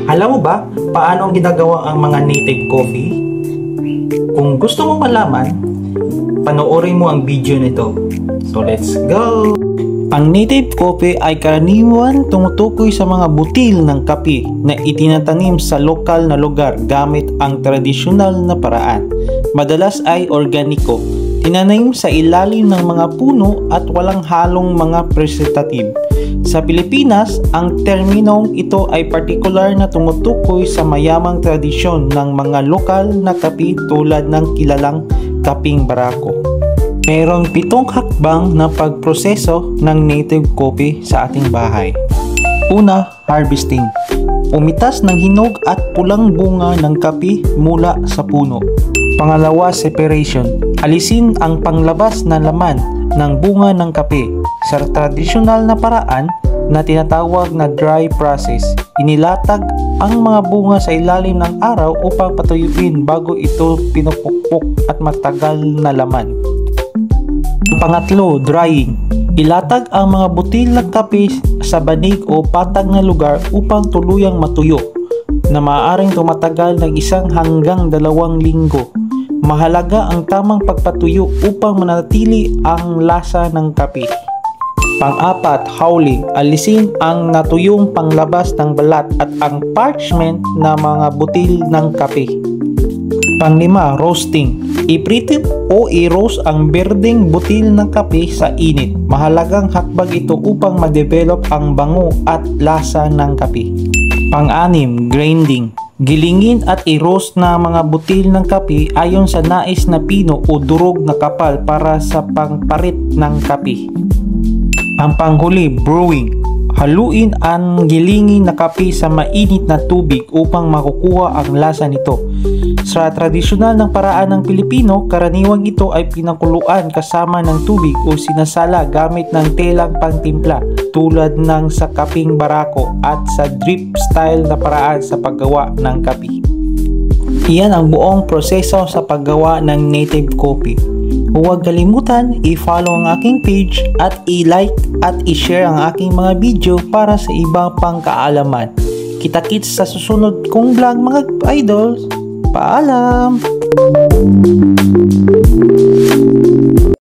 Alam mo ba paano ang ginagawa ang mga native coffee? Kung gusto mong malaman, panoorin mo ang video nito. So let's go! Ang native coffee ay karaniwan tumutukoy sa mga butil ng kape na itinatanim sa lokal na lugar gamit ang tradisyonal na paraan. Madalas ay organiko, tinanim sa ilalim ng mga puno at walang halong mga preservative. Sa Pilipinas, ang terminong ito ay partikular na tumutukoy sa mayamang tradisyon ng mga lokal na kape tulad ng kilalang kaping barako. Mayroong 7 hakbang na pagproseso ng native coffee sa ating bahay. Una, harvesting. Umitas ng hinog at pulang bunga ng kape mula sa puno. Pangalawa, separation. Alisin ang panglabas na laman ng bunga ng kape. Sa tradisyonal na paraan na tinatawag na dry process, inilatag ang mga bunga sa ilalim ng araw upang patuyuin bago ito pinupukpok at matagal na laman. Pangatlo, drying. Ilatag ang mga butil ng kape sa banig o patag na lugar upang tuluyang matuyo na maaaring tumatagal ng 1 hanggang 2 linggo. Mahalaga ang tamang pagpatuyo upang manatili ang lasa ng kape. Pang-apat, howling. Alisin ang natuyong panglabas ng balat at ang parchment na mga butil ng kape. Pang-5, roasting. Ipritit o i-roast ang berdeng butil ng kape sa init. Mahalagang hakbang ito upang ma-develop ang bango at lasa ng kape. Pang-6, grinding. Gilingin at i-roast na mga butil ng kape ayon sa nais na pino o durog na kapal para sa pangparit ng kape. Ang panghuli, brewing. Haluin ang gilingin na kape sa mainit na tubig upang makukuha ang lasa nito. Sa tradisyonal ng paraan ng Pilipino, karaniwang ito ay pinakuluan kasama ng tubig o sinasala gamit ng telang pangtimpla tulad ng sa kaping barako at sa drip style na paraan sa paggawa ng kape. Iyan ang buong proseso sa paggawa ng native coffee. Huwag kalimutan i-follow ang aking page at i-like at i-share ang aking mga video para sa ibang pang kaalaman. Kita-kits sa susunod kong vlog mga idols. Paalam!